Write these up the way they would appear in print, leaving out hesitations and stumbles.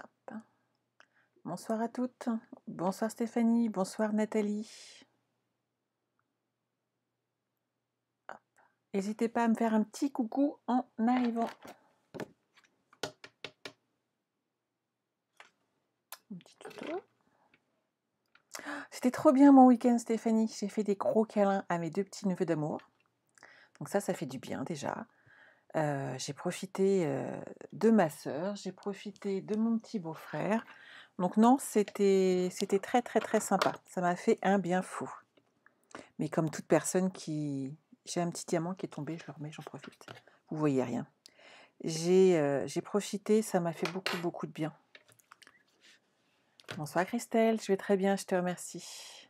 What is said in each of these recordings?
Hop. Bonsoir à toutes. Bonsoir Stéphanie. Bonsoir Nathalie. N'hésitez pas à me faire un petit coucou en arrivant. Un petit tuto. C'était trop bien mon week-end Stéphanie. J'ai fait des gros câlins à mes deux petits neveux d'amour. Donc ça fait du bien déjà. J'ai profité de ma sœur. J'ai profité de mon petit beau-frère. Donc non, c'était très très très sympa. Ça m'a fait un bien fou. Mais comme toute personne qui... J'ai un petit diamant qui est tombé, je le remets, j'en profite. Vous voyez rien. J'ai profité, ça m'a fait beaucoup beaucoup de bien. Bonsoir Christelle, je vais très bien, je te remercie.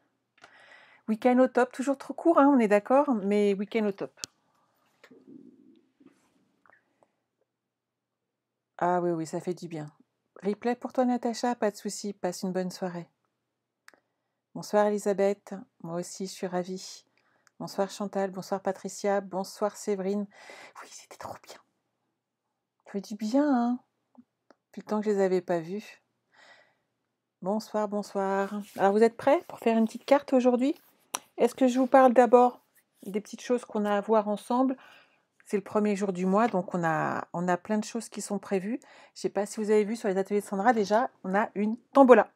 Week-end au top, toujours trop court, hein, on est d'accord, mais week-end au top. Ah oui, oui, ça fait du bien. Replay pour toi Natacha, pas de souci, passe une bonne soirée. Bonsoir Elisabeth, moi aussi je suis ravie. Bonsoir Chantal, bonsoir Patricia, bonsoir Séverine. Oui, c'était trop bien. Ça fait du bien, hein. Depuis le temps que je les avais pas vus. Bonsoir, bonsoir. Alors vous êtes prêts pour faire une petite carte aujourd'hui? Est-ce que je vous parle d'abord des petites choses qu'on a à voir ensemble? C'est le premier jour du mois, donc on a plein de choses qui sont prévues. Je ne sais pas si vous avez vu sur les ateliers de Sandra, déjà, on a une tombola.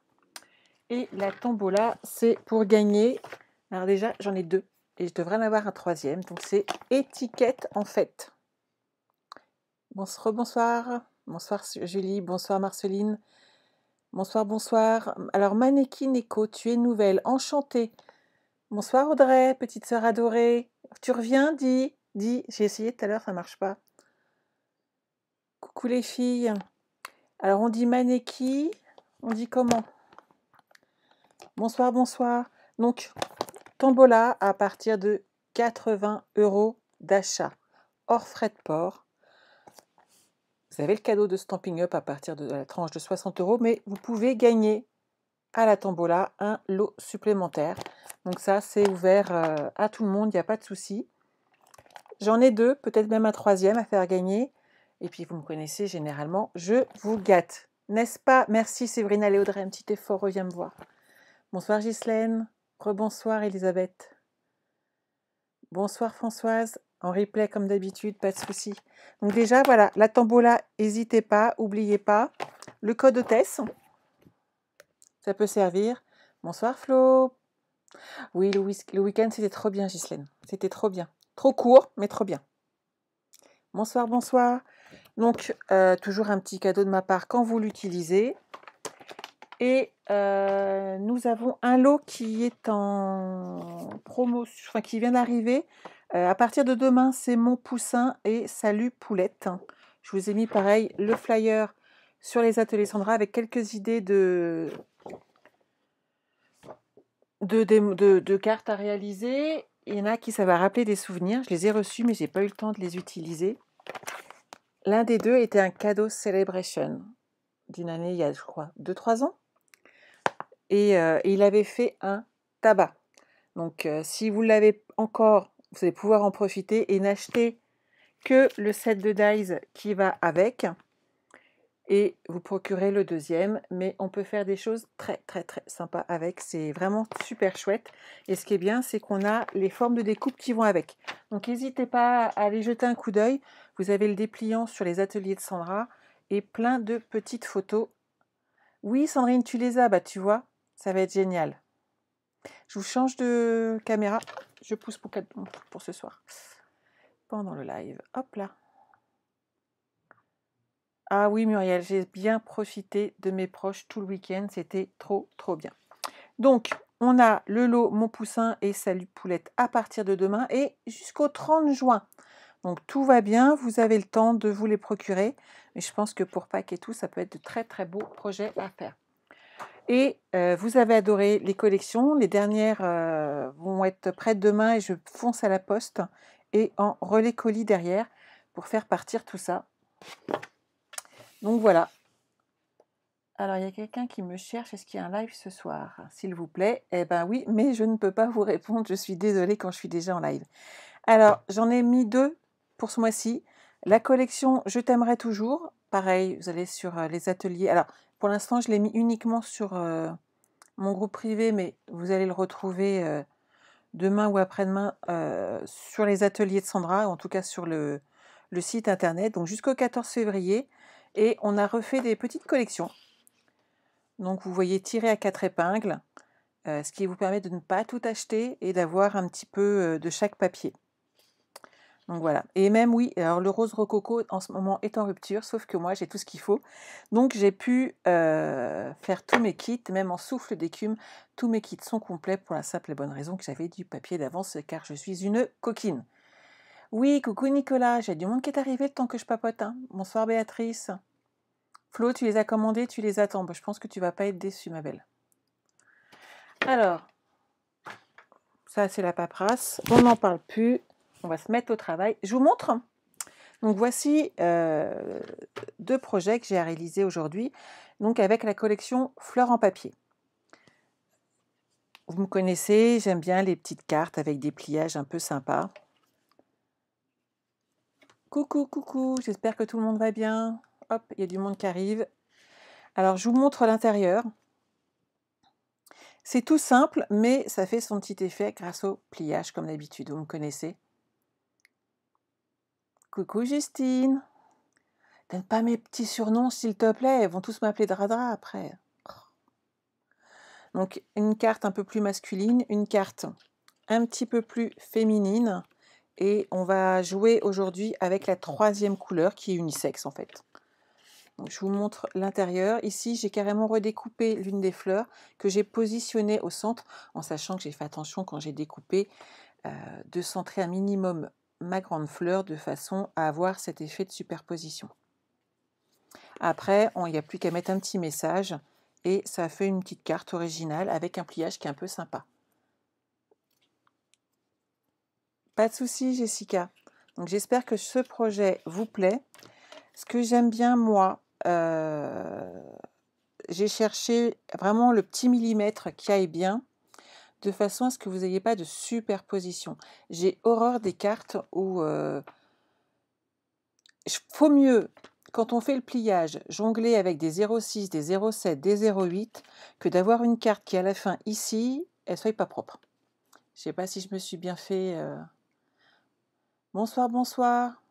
Et la tombola, c'est pour gagner. Alors déjà, j'en ai deux. Et je devrais en avoir un troisième. Donc c'est étiquette en fait. Bonsoir. Bonsoir Julie. Bonsoir Marceline. Bonsoir, bonsoir. Alors Mannequin Echo, tu es nouvelle. Enchantée. Bonsoir Audrey, petite sœur adorée. Tu reviens, dis. J'ai essayé tout à l'heure, ça ne marche pas. Coucou les filles. Alors on dit Maneki, on dit comment? Bonsoir, bonsoir. Donc, tombola à partir de 80 € d'achat, hors frais de port. Vous avez le cadeau de Stamping Up à partir de la tranche de 60 €, mais vous pouvez gagner à la tombola un lot supplémentaire. Donc ça, c'est ouvert à tout le monde, il n'y a pas de souci. J'en ai deux, peut-être même un troisième à faire gagner. Et puis, vous me connaissez, généralement, je vous gâte. N'est-ce pas? Merci Séverine. Allez Audrey, un petit effort, reviens me voir. Bonsoir Ghislaine. Rebonsoir Elisabeth. Bonsoir Françoise. En replay comme d'habitude, pas de souci. Donc déjà, voilà, la tombola, n'hésitez pas, n'oubliez pas. Le code hôtesse, ça peut servir. Bonsoir Flo. Oui, le week-end, c'était trop bien Ghislaine. C'était trop bien. Trop court, mais trop bien. Bonsoir, bonsoir. Donc, toujours un petit cadeau de ma part quand vous l'utilisez. Et nous avons un lot qui est en promotion, enfin qui vient d'arriver. À partir de demain, c'est Mon Poussin et Salut Poulette. Je vous ai mis pareil le flyer sur les ateliers Sandra avec quelques idées de cartes à réaliser. Il y en a qui ça va rappeler des souvenirs. Je les ai reçus, mais j'ai pas eu le temps de les utiliser. L'un des deux était un cadeau celebration d'une année, il y a, je crois, 2-3 ans. Et il avait fait un tabac. Donc, si vous l'avez encore, vous allez pouvoir en profiter et n'acheter que le set de dies qui va avec. Et vous procurez le deuxième. Mais on peut faire des choses très, très, très sympas avec. C'est vraiment super chouette. Et ce qui est bien, c'est qu'on a les formes de découpe qui vont avec. Donc, n'hésitez pas à aller jeter un coup d'œil. Vous avez le dépliant sur les ateliers de Sandra et plein de petites photos. Oui, Sandrine, tu les as, bah tu vois, ça va être génial. Je vous change de caméra. Je pousse pour ce soir. Pendant le live. Hop là. Ah oui, Muriel, j'ai bien profité de mes proches tout le week-end. C'était trop, trop bien. Donc, on a le lot Mon Poussin et Salut Poulette à partir de demain et jusqu'au 30 juin. Donc, tout va bien. Vous avez le temps de vous les procurer. Mais je pense que pour Pâques et tout, ça peut être de très, très beaux projets à faire. Et vous avez adoré les collections. Les dernières vont être prêtes demain et je fonce à la poste et en relais colis derrière pour faire partir tout ça. Donc voilà. Alors, il y a quelqu'un qui me cherche. Est-ce qu'il y a un live ce soir? S'il vous plaît. Eh bien oui, mais je ne peux pas vous répondre. Je suis désolée quand je suis déjà en live. Alors, j'en ai mis deux pour ce mois-ci. La collection Je t'aimerai toujours, pareil, vous allez sur les ateliers. Alors, pour l'instant, je l'ai mis uniquement sur mon groupe privé, mais vous allez le retrouver demain ou après-demain sur les ateliers de Sandra, en tout cas sur le site internet, donc jusqu'au 14 février. Et on a refait des petites collections. Donc, vous voyez tirer à 4 épingles, ce qui vous permet de ne pas tout acheter et d'avoir un petit peu de chaque papier. Donc voilà. Et même, oui, alors le rose rococo en ce moment est en rupture, sauf que moi j'ai tout ce qu'il faut. Donc j'ai pu faire tous mes kits, même en souffle d'écume. Tous mes kits sont complets pour la simple et bonne raison que j'avais du papier d'avance car je suis une coquine. Oui, coucou Nicolas, j'ai du monde qui est arrivé le temps que je papote, hein. Bonsoir Béatrice. Flo, tu les as commandés, tu les attends. Je pense que tu vas pas être déçue, ma belle. Alors, ça c'est la paperasse. On n'en parle plus. On va se mettre au travail. Je vous montre. Donc voici 2 projets que j'ai à réaliser aujourd'hui, donc avec la collection Fleurs en papier. Vous me connaissez, j'aime bien les petites cartes avec des pliages un peu sympas. Coucou, coucou, j'espère que tout le monde va bien. Hop, il y a du monde qui arrive. Alors je vous montre l'intérieur. C'est tout simple, mais ça fait son petit effet grâce au pliage comme d'habitude, vous me connaissez. Coucou Justine. Donne pas mes petits surnoms s'il te plaît, ils vont tous m'appeler Dradra après. Donc une carte un peu plus masculine, une carte un petit peu plus féminine et on va jouer aujourd'hui avec la 3e couleur qui est unisexe en fait. Donc, je vous montre l'intérieur. Ici, j'ai carrément redécoupé l'une des fleurs que j'ai positionnée au centre en sachant que j'ai fait attention quand j'ai découpé de centrer un minimum ma grande fleur de façon à avoir cet effet de superposition. Après, il n'y a plus qu'à mettre un petit message et ça fait une petite carte originale avec un pliage qui est un peu sympa. Pas de souci, Jessica. Donc j'espère que ce projet vous plaît. Ce que j'aime bien, moi, j'ai cherché vraiment le petit millimètre qui aille bien, de façon à ce que vous n'ayez pas de superposition. J'ai horreur des cartes où faut mieux, quand on fait le pliage, jongler avec des 0,6, des 0,7, des 0,8, que d'avoir une carte qui, à la fin, ici, elle soit pas propre. Je ne sais pas si je me suis bien fait... Bonsoir, bonsoir.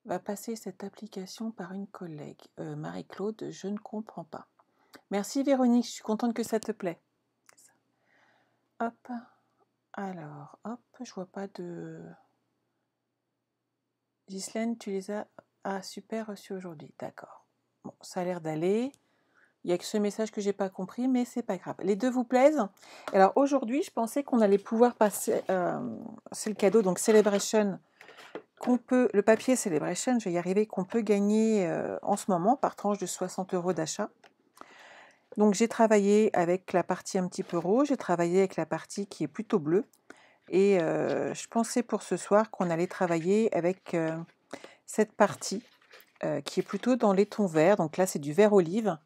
Va passer cette application par une collègue. Marie-Claude, je ne comprends pas. Merci Véronique, je suis contente que ça te plaît. Hop. Alors, hop, je vois pas de... Ghislaine, tu les as... Ah, super, reçus aujourd'hui. D'accord. Bon, ça a l'air d'aller. Il n'y a que ce message que j'ai pas compris, mais c'est pas grave. Les deux vous plaisent? Alors aujourd'hui, je pensais qu'on allait pouvoir passer... c'est le cadeau, donc Celebration, qu'on peut... Le papier Celebration, je vais y arriver, qu'on peut gagner en ce moment par tranche de 60 € d'achat. Donc j'ai travaillé avec la partie un petit peu rouge, j'ai travaillé avec la partie qui est plutôt bleue. Et je pensais pour ce soir qu'on allait travailler avec cette partie qui est plutôt dans les tons verts. Donc là, c'est du vert olive.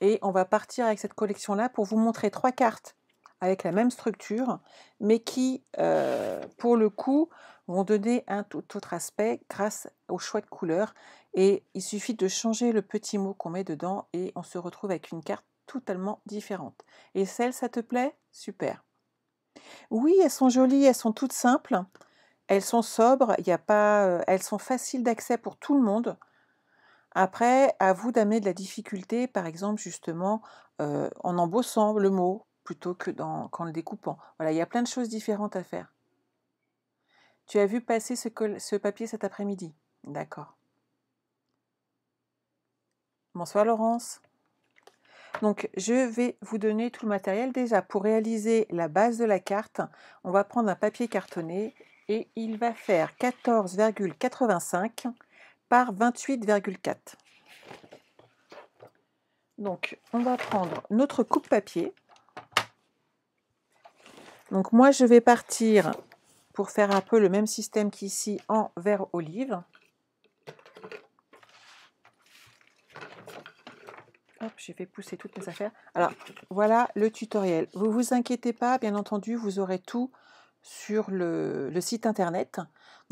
Et on va partir avec cette collection-là pour vous montrer 3 cartes avec la même structure, mais qui, pour le coup, vont donner un tout autre aspect grâce au choix de couleurs. Et il suffit de changer le petit mot qu'on met dedans et on se retrouve avec une carte totalement différente. Et celle, ça te plaît? Super. Oui, elles sont jolies, elles sont toutes simples, elles sont sobres, il y a pas, elles sont faciles d'accès pour tout le monde. Après, à vous d'amener de la difficulté, par exemple, justement, en embossant le mot plutôt que qu'en le découpant. Voilà, il y a plein de choses différentes à faire. Tu as vu passer ce papier cet après-midi? D'accord. Bonsoir Laurence. Donc, je vais vous donner tout le matériel. Déjà, pour réaliser la base de la carte, on va prendre un papier cartonné et il va faire 14,85 par 28,4. Donc, on va prendre notre coupe-papier. Donc, moi, je vais partir pour faire un peu le même système qu'ici en vert olive. Hop, j'ai fait pousser toutes mes affaires. Alors, voilà le tutoriel. Vous ne vous inquiétez pas, bien entendu, vous aurez tout sur le site internet.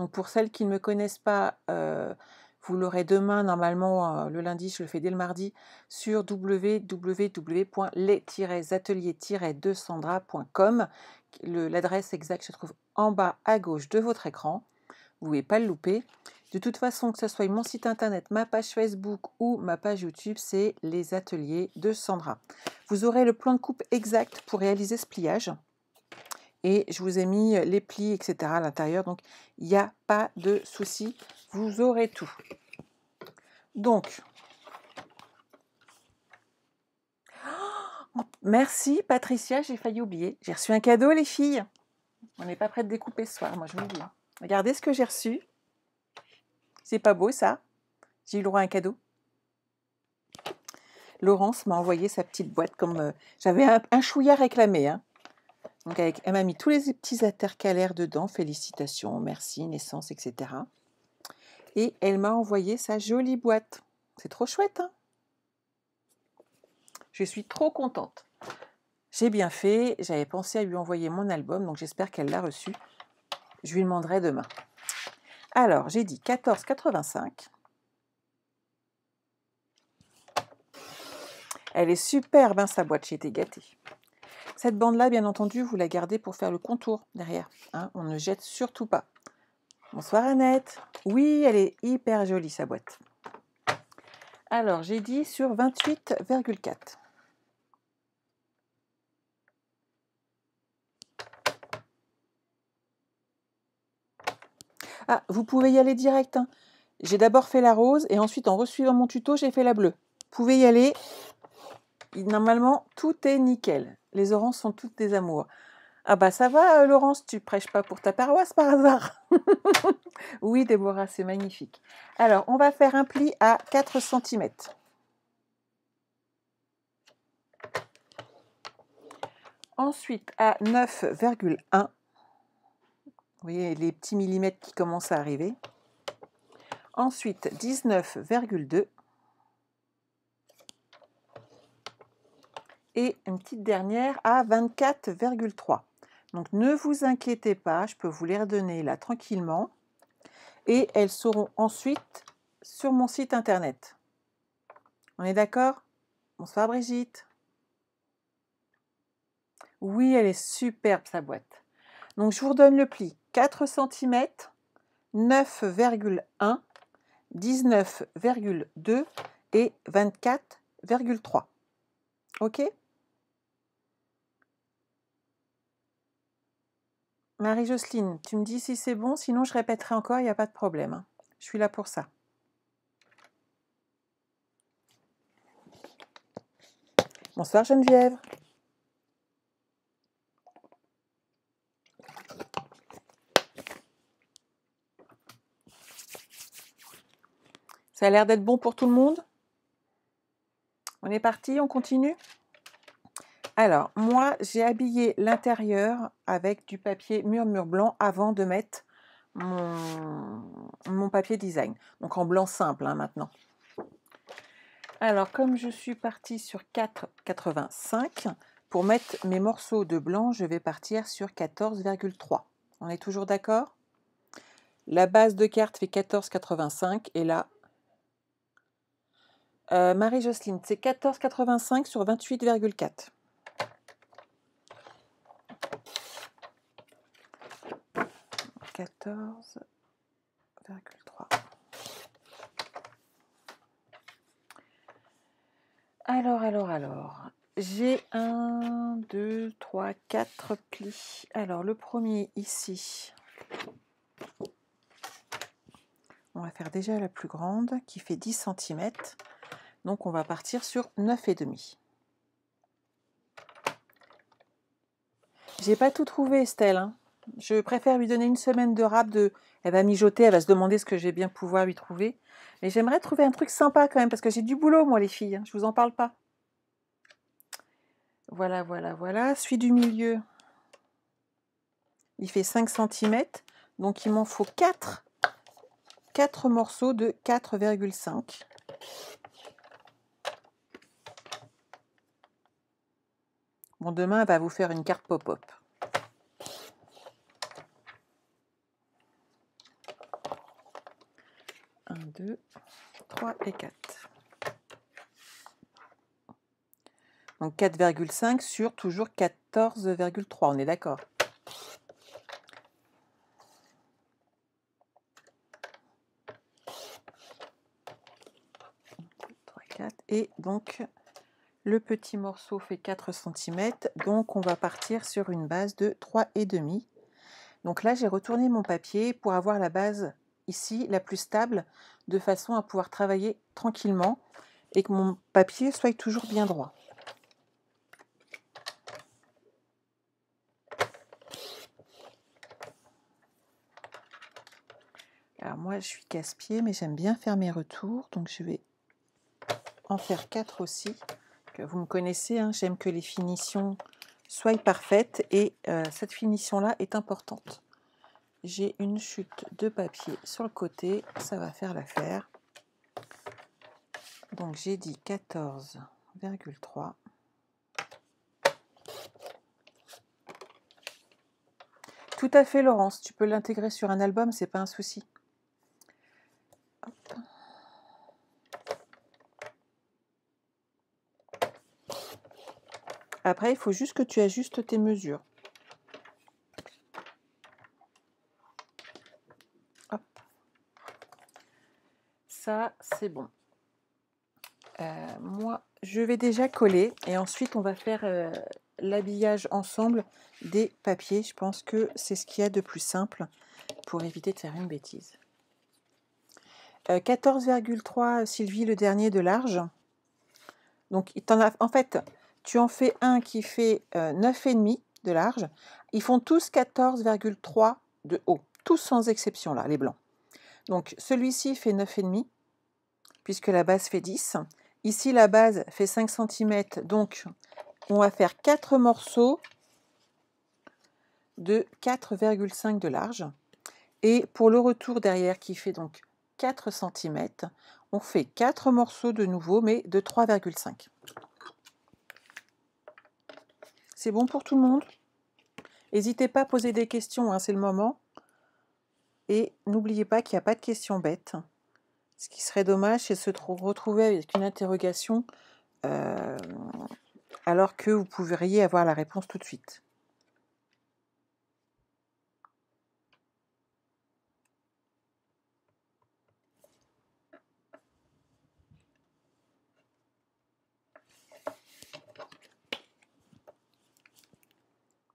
Donc pour celles qui ne me connaissent pas, vous l'aurez demain, normalement, le lundi, je le fais dès le mardi, sur www.les-ateliers-de-sandra.com. L'adresse exacte se trouve en bas à gauche de votre écran. Vous ne pouvez pas le louper. De toute façon, que ce soit mon site internet, ma page Facebook ou ma page YouTube, c'est les ateliers de Sandra. Vous aurez le plan de coupe exact pour réaliser ce pliage. Et je vous ai mis les plis, etc. à l'intérieur. Donc, il n'y a pas de souci. Vous aurez tout. Donc, merci Patricia, j'ai failli oublier. J'ai reçu un cadeau, les filles. On n'est pas prêt de découper ce soir, moi je me dis. Regardez ce que j'ai reçu. C'est pas beau ça? J'ai eu le droit à un cadeau. Laurence m'a envoyé sa petite boîte comme... J'avais un chouïa réclamé. Hein. Donc elle m'a mis tous les petits intercalaires dedans. Félicitations, merci, naissance, etc. Et elle m'a envoyé sa jolie boîte. C'est trop chouette, hein? Je suis trop contente. J'ai bien fait. J'avais pensé à lui envoyer mon album, donc j'espère qu'elle l'a reçu. Je lui demanderai demain. Alors, j'ai dit 14,85 €. Elle est superbe, hein, sa boîte, j'ai été gâtée. Cette bande-là, bien entendu, vous la gardez pour faire le contour derrière. Hein, on ne jette surtout pas. Bonsoir Annette. Oui, elle est hyper jolie, sa boîte. Alors, j'ai dit sur 28,4. Ah, vous pouvez y aller direct. Hein. J'ai d'abord fait la rose et ensuite, en resuivant mon tuto, j'ai fait la bleue. Vous pouvez y aller. Normalement, tout est nickel. Les oranges sont toutes des amours. Ah bah ça va, Laurence, tu prêches pas pour ta paroisse par hasard? Oui, Déborah, c'est magnifique. Alors, on va faire un pli à 4 cm. Ensuite, à 9,1. Vous voyez les petits millimètres qui commencent à arriver. Ensuite, 19,2. Et une petite dernière à 24,3. Donc, ne vous inquiétez pas, je peux vous les redonner là tranquillement. Et elles seront ensuite sur mon site internet. On est d'accord? Bonsoir Brigitte. Oui, elle est superbe sa boîte. Donc je vous redonne le pli. 4 cm, 9,1, 19,2 et 24,3. Ok? Marie-Jocelyne, tu me dis si c'est bon, sinon je répéterai encore, il n'y a pas de problème. Hein. Je suis là pour ça. Bonsoir Geneviève. Ça a l'air d'être bon pour tout le monde? On est parti, on continue? Alors, moi, j'ai habillé l'intérieur avec du papier murmure blanc avant de mettre mon papier design. Donc en blanc simple hein, maintenant. Alors, comme je suis partie sur 4,85, pour mettre mes morceaux de blanc, je vais partir sur 14,3. On est toujours d'accord? La base de carte fait 14,85 et là, Marie-Jocelyne, c'est 14,85 sur 28,4. Alors. J'ai 1, 2, 3, 4 plis. Alors, le premier ici. On va faire déjà la plus grande qui fait 10 cm. Donc, on va partir sur 9,5. J'ai pas tout trouvé, Estelle. Hein. Je préfère lui donner une semaine de rap. Elle va mijoter, elle va se demander ce que je vais bien pouvoir lui trouver. Mais j'aimerais trouver un truc sympa quand même, parce que j'ai du boulot, moi, les filles. Hein. Je vous en parle pas. Voilà. Celui du milieu, il fait 5 cm. Donc, il m'en faut 4 morceaux de 4,5. Bon, demain, elle va vous faire une carte pop-up. 2, 3 et 4. Donc 4,5 sur toujours 14,3, on est d'accord. Et donc le petit morceau fait 4 cm, donc on va partir sur une base de 3,5. Donc là j'ai retourné mon papier pour avoir la base ici la plus stable, de façon à pouvoir travailler tranquillement et que mon papier soit toujours bien droit. Alors moi je suis casse-pied, mais j'aime bien faire mes retours, donc je vais en faire 4 aussi. Vous me connaissez, hein, j'aime que les finitions soient parfaites, et cette finition là est importante. J'ai une chute de papier sur le côté, ça va faire l'affaire. Donc j'ai dit 14,3. Tout à fait, Laurence, tu peux l'intégrer sur un album, c'est pas un souci. Hop. Après, il faut juste que tu ajustes tes mesures. Hop. Ça, c'est bon. Moi, je vais déjà coller et ensuite on va faire l'habillage ensemble des papiers. Je pense que c'est ce qu'il y a de plus simple pour éviter de faire une bêtise. 14,3 Sylvie, le dernier de large. Donc en fait, tu en fais un qui fait 9,5 de large. Ils font tous 14,3 de haut, tous sans exception là, les blancs. Donc celui-ci fait 9,5 puisque la base fait 10. Ici, la base fait 5 cm, donc on va faire 4 morceaux de 4,5 de large. Et pour le retour derrière qui fait donc 4 cm, on fait 4 morceaux de nouveau, mais de 3,5. C'est bon pour tout le monde? N'hésitez pas à poser des questions, hein, c'est le moment. Et n'oubliez pas qu'il n'y a pas de questions bêtes. Ce qui serait dommage, c'est de se retrouver avec une interrogation alors que vous pourriez avoir la réponse tout de suite.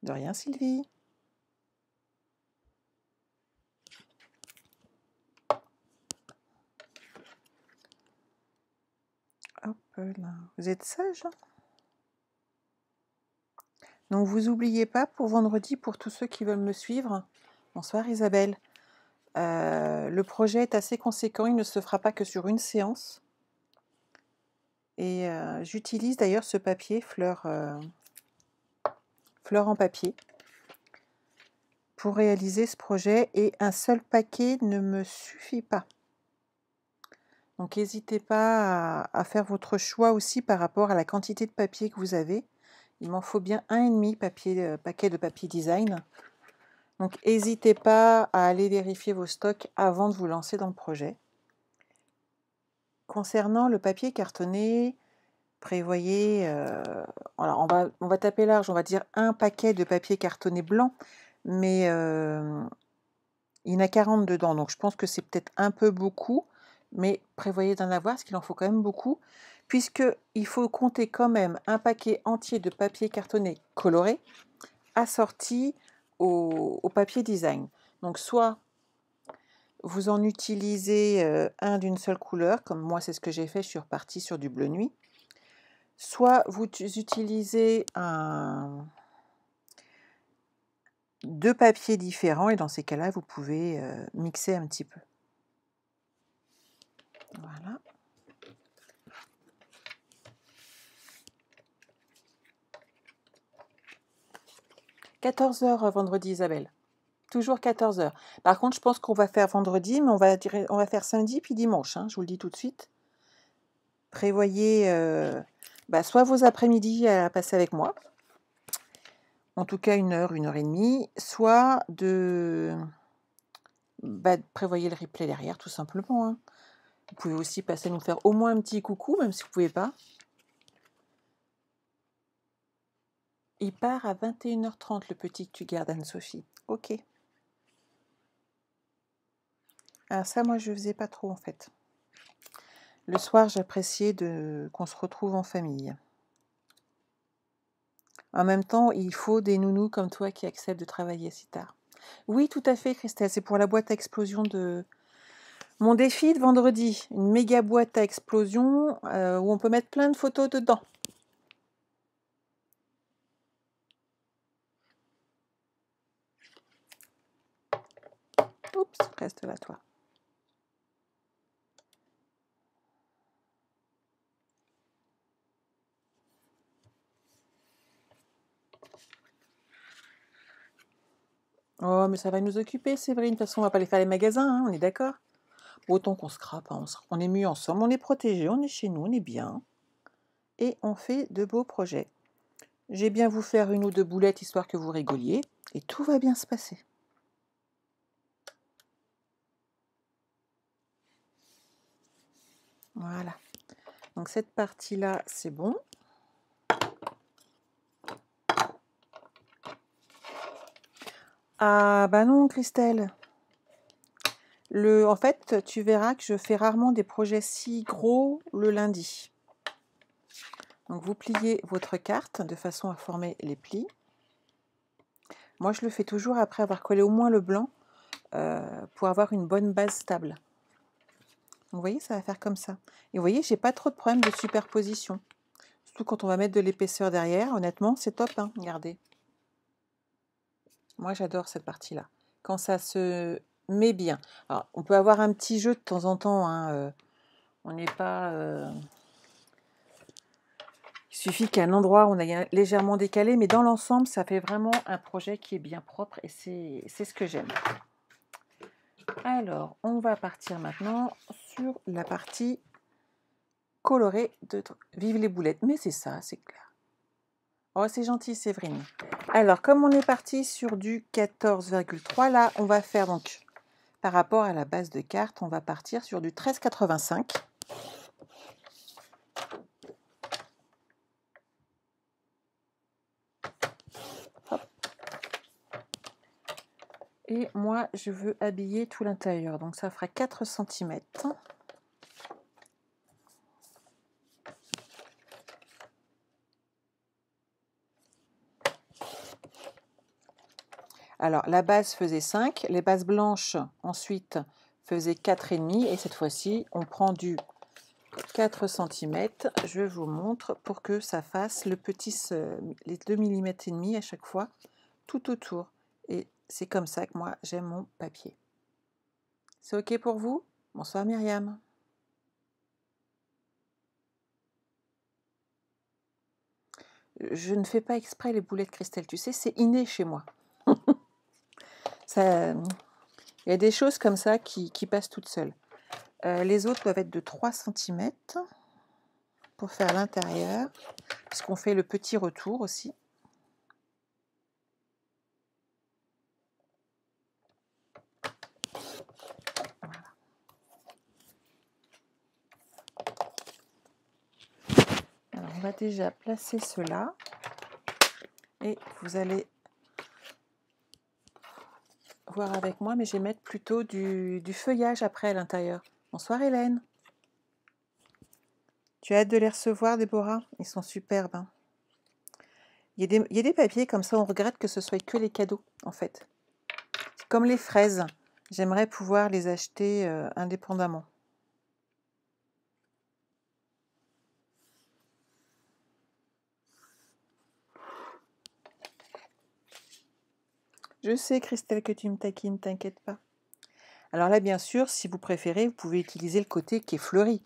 De rien, Sylvie. Hop là. Vous êtes sage, hein? Donc vous n'oubliez pas pour vendredi, pour tous ceux qui veulent me suivre. Bonsoir Isabelle. Le projet est assez conséquent, il ne se fera pas que sur une séance. Et j'utilise d'ailleurs ce papier fleur en papier pour réaliser ce projet, et un seul paquet ne me suffit pas. Donc n'hésitez pas à faire votre choix aussi par rapport à la quantité de papier que vous avez. Il m'en faut bien 1,5 paquet de papier design. Donc n'hésitez pas à aller vérifier vos stocks avant de vous lancer dans le projet. Concernant le papier cartonné, prévoyez, alors on va taper large, on va dire un paquet de papier cartonné blanc, mais il y en a 40 dedans, donc je pense que c'est peut-être un peu beaucoup, mais prévoyez d'en avoir, parce qu'il en faut quand même beaucoup, puisqu'il faut compter quand même un paquet entier de papier cartonné coloré, assorti au papier design. Donc soit vous en utilisez un d'une seule couleur, comme moi c'est ce que j'ai fait, je suis repartie sur du bleu nuit. Soit vous utilisez deux papiers différents, et dans ces cas-là, vous pouvez mixer un petit peu. Voilà. « 14h vendredi, Isabelle. Toujours 14h. Par contre, je pense qu'on va faire vendredi, mais on va faire samedi puis dimanche, hein, je vous le dis tout de suite. Prévoyez soit vos après-midi à passer avec moi, en tout cas 1 heure, 1 heure et demie, soit prévoyez le replay derrière, tout simplement, hein. Vous pouvez aussi passer nous faire au moins un petit coucou, même si vous ne pouvez pas. Il part à 21h30, le petit que tu gardes, Anne-Sophie. Ok. Alors ça, moi, je ne faisais pas trop, en fait. Le soir, j'appréciais qu'on se retrouve en famille. En même temps, il faut des nounous comme toi qui acceptent de travailler si tard. Oui, tout à fait, Christelle. C'est pour la boîte à explosion de mon défi de vendredi. Une méga boîte à explosion où on peut mettre plein de photos dedans. Oups, reste là, toi. Oh, mais ça va nous occuper, Séverine. De toute façon, on va pas aller faire les magasins, hein, on est d'accord? Autant qu'on scrape, hein, on est mieux ensemble, on est protégés, on est chez nous, on est bien. Et on fait de beaux projets. J'ai bien vous faire une ou deux boulettes histoire que vous rigoliez. Et tout va bien se passer. Voilà. Donc cette partie-là, c'est bon. Ah bah non, Christelle. En fait, tu verras que je fais rarement des projets si gros le lundi. Donc vous pliez votre carte de façon à former les plis. Moi, je le fais toujours après avoir collé au moins le blanc pour avoir une bonne base stable. Donc, vous voyez, ça va faire comme ça. Et vous voyez, j'ai pas trop de problème de superposition. Surtout quand on va mettre de l'épaisseur derrière. Honnêtement, c'est top, hein, regardez. Moi, j'adore cette partie-là. Quand ça se met bien. Alors, on peut avoir un petit jeu de temps en temps. Hein, on n'est pas... Il suffit qu'à un endroit, on a légèrement décalé. Mais dans l'ensemble, ça fait vraiment un projet qui est bien propre. Et c'est ce que j'aime. Alors, on va partir maintenant sur la partie colorée de Vive les boulettes. Mais c'est ça, c'est clair. Oh, c'est gentil, Séverine. Alors, comme on est parti sur du 14,3, là, on va faire donc, par rapport à la base de carte, on va partir sur du 13,85. Hop. Et moi, je veux habiller tout l'intérieur. Donc, ça fera 4 cm. Alors, la base faisait 5. Les bases blanches, ensuite, faisaient 4,5. Et cette fois-ci, on prend du 4 cm. Je vous montre pour que ça fasse les 2 mm et demi à chaque fois, tout autour. Et c'est comme ça que moi, j'aime mon papier. C'est OK pour vous? Bonsoir Myriam. Je ne fais pas exprès les boulettes Christelle, tu sais, c'est inné chez moi. Il y a des choses comme ça qui passent toutes seules. Les autres doivent être de 3 cm pour faire l'intérieur, parce qu'on fait le petit retour aussi. Voilà. Alors, on va déjà placer cela. Et vous allez voir avec moi, mais je vais mettre plutôt du feuillage après à l'intérieur. Bonsoir Hélène. Tu as hâte de les recevoir, Déborah? Ils sont superbes. Hein. Il y a des papiers comme ça, on regrette que ce soit que les cadeaux, en fait. C'est comme les fraises. J'aimerais pouvoir les acheter indépendamment. Je sais, Christelle, que tu me taquines, t'inquiète pas. Alors là, bien sûr, si vous préférez, vous pouvez utiliser le côté qui est fleuri.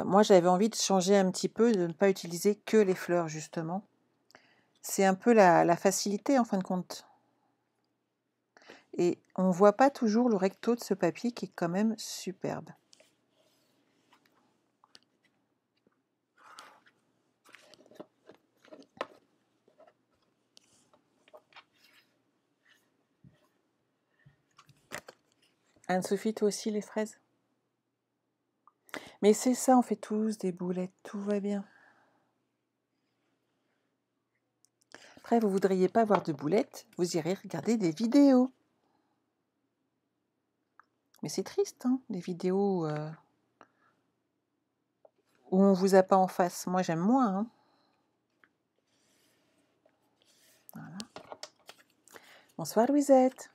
Moi, j'avais envie de changer un petit peu, de ne pas utiliser que les fleurs, justement. C'est un peu la facilité, en fin de compte. Et on ne voit pas toujours le recto de ce papier qui est quand même superbe. Anne-Sophie, toi aussi, les fraises? Mais c'est ça, on fait tous des boulettes, tout va bien. Après, vous voudriez pas voir de boulettes, vous irez regarder des vidéos. Mais c'est triste, hein, les vidéos où on vous a pas en face. Moi, j'aime moins, hein. Voilà. Bonsoir Louisette.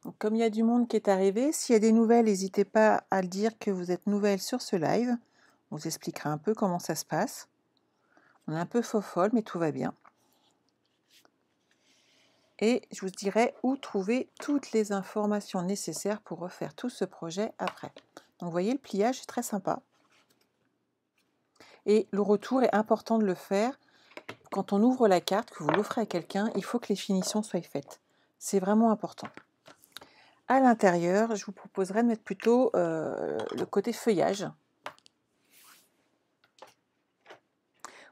Donc, comme il y a du monde qui est arrivé, s'il y a des nouvelles, n'hésitez pas à le dire que vous êtes nouvelle sur ce live. On vous expliquera un peu comment ça se passe. On est un peu fofolle, mais tout va bien. Et je vous dirai où trouver toutes les informations nécessaires pour refaire tout ce projet après. Donc vous voyez, le pliage est très sympa. Et le retour est important de le faire. Quand on ouvre la carte, que vous l'offrez à quelqu'un, il faut que les finitions soient faites. C'est vraiment important. À l'intérieur, je vous proposerais de mettre plutôt le côté feuillage.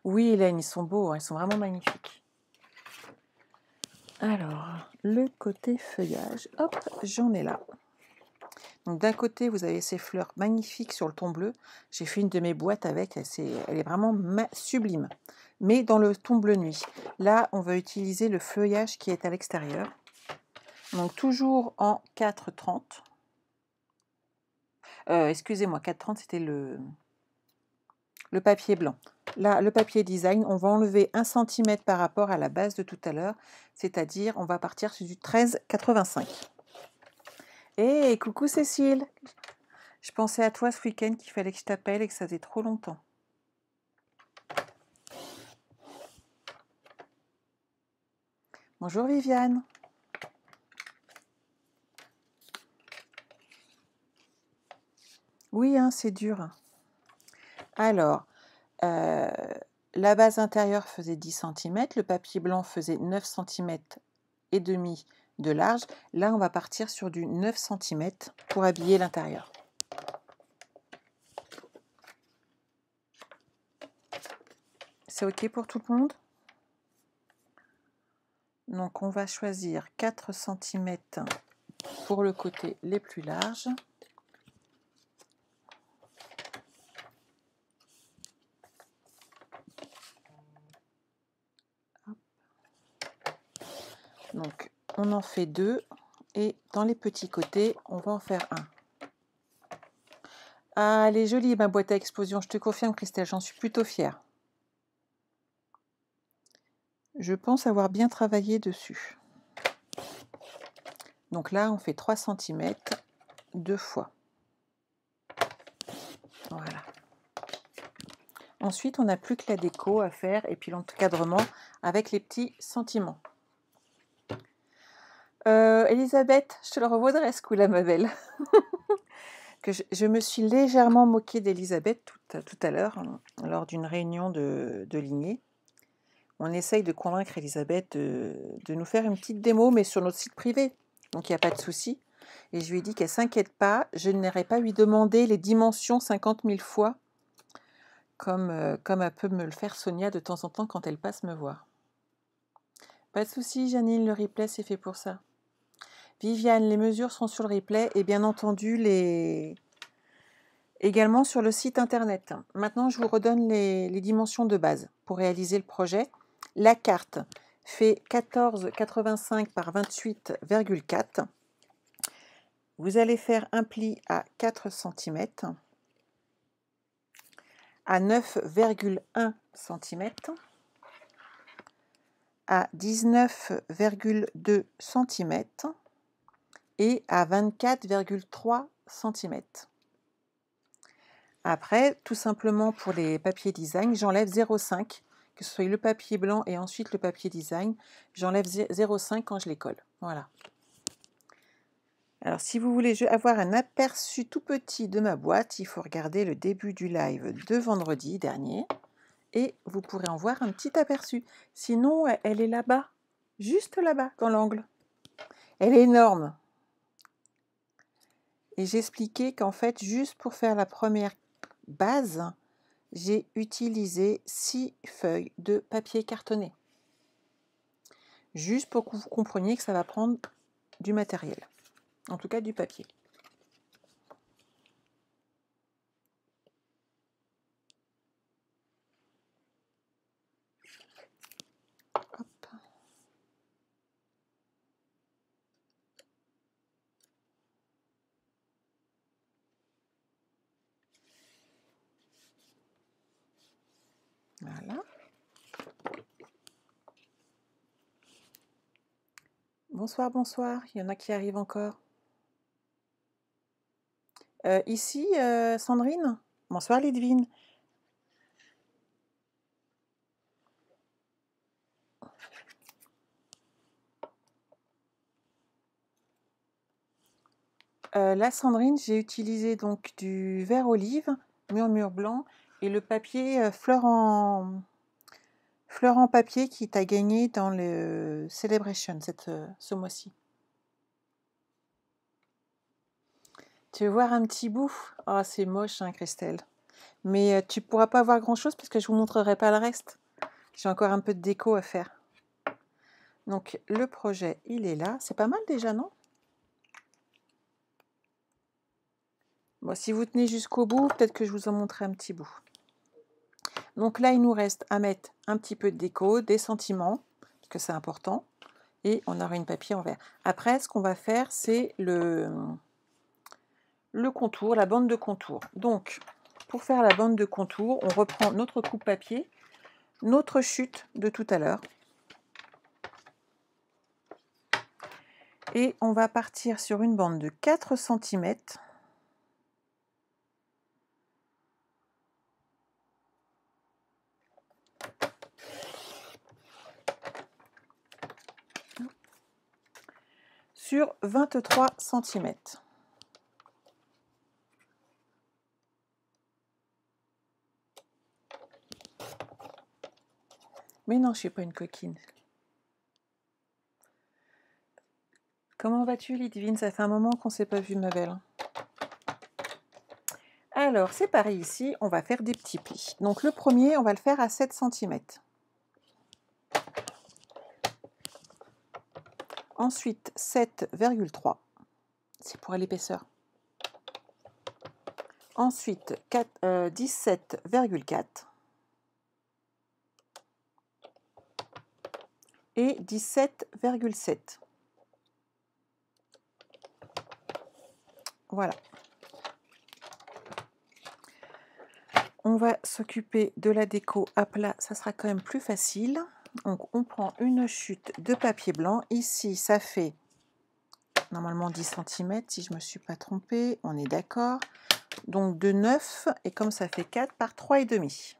Oui, Hélène, ils sont beaux, hein, ils sont vraiment magnifiques. Alors, le côté feuillage, hop, j'en ai là. Donc d'un côté, vous avez ces fleurs magnifiques sur le ton bleu. J'ai fait une de mes boîtes avec, elle est vraiment sublime. Mais dans le ton bleu nuit. Là, on va utiliser le feuillage qui est à l'extérieur. Donc toujours en 4,30. Excusez-moi, 4,30 c'était le papier blanc. Là, le papier design, on va enlever 1 cm par rapport à la base de tout à l'heure. C'est-à-dire, on va partir sur du 13,85. Et coucou Cécile! Je pensais à toi ce week-end qu'il fallait que je t'appelle et que ça faisait trop longtemps. Bonjour Viviane. Oui, hein, c'est dur. Alors, la base intérieure faisait 10 cm, le papier blanc faisait 9 cm et demi de large. Là, on va partir sur du 9 cm pour habiller l'intérieur. C'est OK pour tout le monde? Donc, on va choisir 4 cm pour le côté les plus larges. Donc, on en fait 2 et dans les petits côtés, on va en faire 1. Ah, elle est jolie ma boîte à explosion, je te confirme Christelle, j'en suis plutôt fière. Je pense avoir bien travaillé dessus. Donc là, on fait 3 cm 2 fois. Voilà. Ensuite, on n'a plus que la déco à faire et puis l'encadrement avec les petits sentiments. Elisabeth, je te le revaudrai ce coup-là, ma belle. Que je me suis légèrement moquée d'Elisabeth tout à l'heure, lors d'une réunion de lignée. On essaye de convaincre Elisabeth de nous faire une petite démo, mais sur notre site privé. Donc, il n'y a pas de souci. Et je lui ai dit qu'elle ne s'inquiète pas, je n'irai pas lui demander les dimensions 50 000 fois, comme elle peut me le faire Sonia de temps en temps quand elle passe me voir. Pas de souci, Janine, le replay, c'est fait pour ça. Viviane, les mesures sont sur le replay et bien entendu, également sur le site internet. Maintenant, je vous redonne les dimensions de base pour réaliser le projet. La carte fait 14,85 par 28,4. Vous allez faire un pli à 4 cm, à 9,1 cm, à 19,2 cm et à 24,3 cm. Après, tout simplement pour les papiers design, j'enlève 0,5, que ce soit le papier blanc et ensuite le papier design, j'enlève 0,5 quand je les colle. Voilà. Alors, si vous voulez avoir un aperçu tout petit de ma boîte, il faut regarder le début du live de vendredi dernier et vous pourrez en voir un petit aperçu. Sinon, elle est là-bas, juste là-bas, dans l'angle. Elle est énorme. Et j'expliquais qu'en fait, juste pour faire la première base, j'ai utilisé 6 feuilles de papier cartonné. juste pour que vous compreniez que ça va prendre du matériel, en tout cas du papier. Hop. Voilà. Bonsoir, bonsoir. Il y en a qui arrivent encore. Ici, Sandrine. Bonsoir, Lidvine. Là, Sandrine, j'ai utilisé donc du vert olive, murmure blanc, et le papier fleur en papier qui t'a gagné dans le Celebration ce mois-ci. Tu veux voir un petit bout? Oh, c'est moche, hein, Christelle. Mais tu pourras pas voir grand-chose parce que je vous montrerai pas le reste. J'ai encore un peu de déco à faire. Donc, le projet, il est là. C'est pas mal déjà, non? Bon, si vous tenez jusqu'au bout, peut-être que je vous en montrerai un petit bout. Donc là, il nous reste à mettre un petit peu de déco, des sentiments, parce que c'est important, et on aura une papier en verre. Après, ce qu'on va faire, c'est le contour, la bande de contour. Donc, pour faire la bande de contour, on reprend notre coupe papier, notre chute de tout à l'heure, et on va partir sur une bande de 4 cm. Sur 23 cm. Mais non, je ne suis pas une coquine. Comment vas-tu, Lidvine? Ça fait un moment qu'on ne s'est pas vu, ma belle. Alors, c'est pareil ici, on va faire des petits plis. Donc le premier, on va le faire à 7 cm. Ensuite, 7,3. C'est pour l'épaisseur. Ensuite, 17,4. Et 17,7. Voilà. On va s'occuper de la déco à plat, ça sera quand même plus facile. Donc on prend une chute de papier blanc. Ici, ça fait normalement 10 cm, si je ne me suis pas trompée, on est d'accord. Donc de 9, et comme ça fait 4 par 3,5.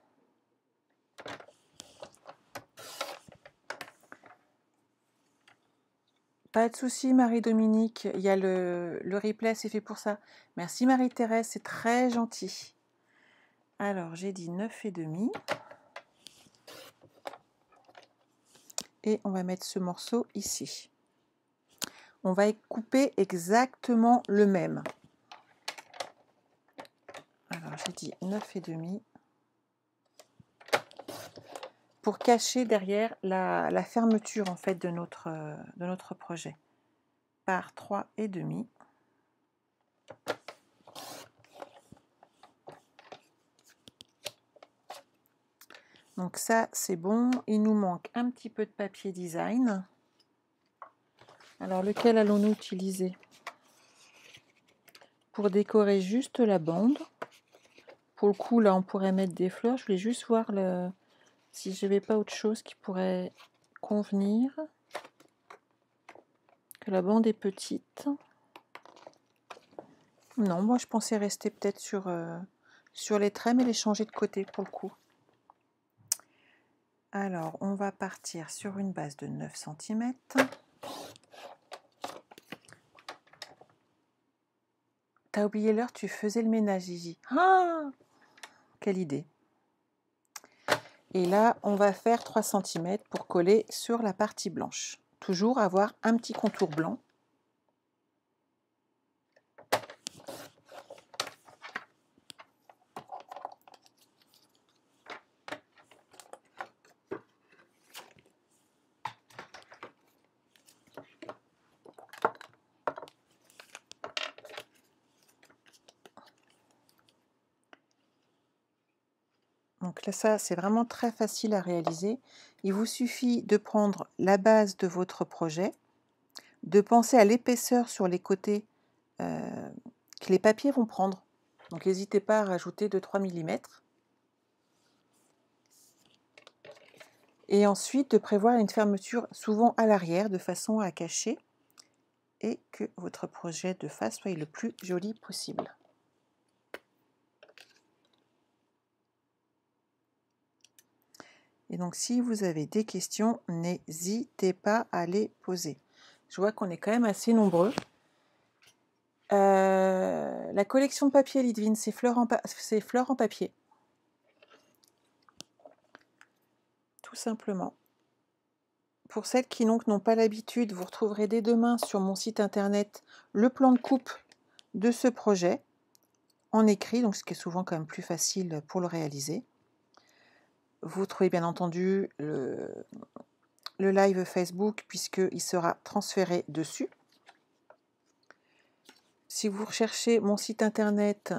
Pas de souci, Marie-Dominique, il y a le replay, c'est fait pour ça. Merci Marie-Thérèse, c'est très gentil. Alors, j'ai dit 9,5. Et on va mettre ce morceau ici. On va couper exactement le même. Alors, j'ai dit 9,5. Pour cacher derrière la fermeture en fait de notre projet. Par 3,5. Donc ça, c'est bon. Il nous manque un petit peu de papier design. Alors, lequel allons-nous utiliser? Pour décorer juste la bande. Pour le coup, là, on pourrait mettre des fleurs. Je voulais juste voir si je n'avais pas autre chose qui pourrait convenir. Que la bande est petite. Non, moi, je pensais rester peut-être sur les traits, mais les changer de côté pour le coup. Alors, on va partir sur une base de 9 cm. T'as oublié l'heure, tu faisais le ménage, Gigi. Ah, quelle idée. Et là, on va faire 3 cm pour coller sur la partie blanche. Toujours avoir un petit contour blanc. Donc là, ça, c'est vraiment très facile à réaliser. Il vous suffit de prendre la base de votre projet, de penser à l'épaisseur sur les côtés que les papiers vont prendre. Donc n'hésitez pas à rajouter 2-3 mm. Et ensuite de prévoir une fermeture souvent à l'arrière de façon à cacher et que votre projet de face soit le plus joli possible. Et donc si vous avez des questions, n'hésitez pas à les poser. Je vois qu'on est quand même assez nombreux. La collection de papier Lidvine, c'est fleurs en papier. Tout simplement. Pour celles qui donc n'ont pas l'habitude, vous retrouverez dès demain sur mon site internet le plan de coupe de ce projet en écrit, donc ce qui est souvent quand même plus facile pour le réaliser. Vous trouvez bien entendu le live Facebook puisqu'il sera transféré dessus. Si vous recherchez mon site internet,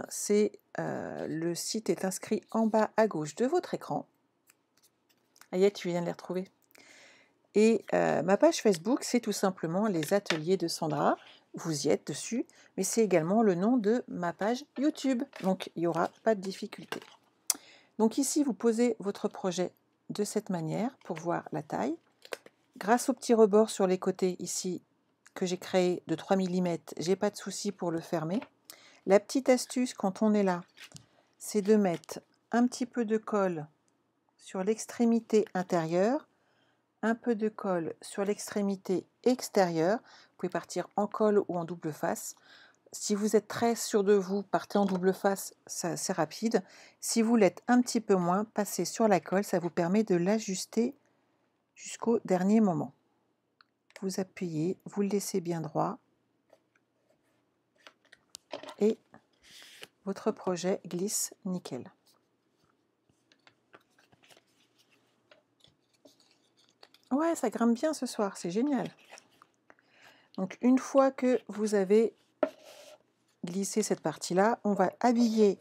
le site est inscrit en bas à gauche de votre écran. Aïe, tu viens de les retrouver. Et ma page Facebook, c'est tout simplement les ateliers de Sandra. Vous y êtes dessus, mais c'est également le nom de ma page YouTube. Donc, il n'y aura pas de difficulté. Donc ici, vous posez votre projet de cette manière pour voir la taille. Grâce au petit rebord sur les côtés ici, que j'ai créé de 3 mm, j'ai pas de souci pour le fermer. La petite astuce quand on est là, c'est de mettre un petit peu de colle sur l'extrémité intérieure, un peu de colle sur l'extrémité extérieure. Vous pouvez partir en colle ou en double face. Si vous êtes très sûr de vous, partez en double face, c'est rapide. Si vous l'êtes un petit peu moins, passez sur la colle, ça vous permet de l'ajuster jusqu'au dernier moment. Vous appuyez, vous le laissez bien droit et votre projet glisse nickel. Ouais, ça grimpe bien ce soir, c'est génial. Donc une fois que vous avez glissé cette partie-là, on va habiller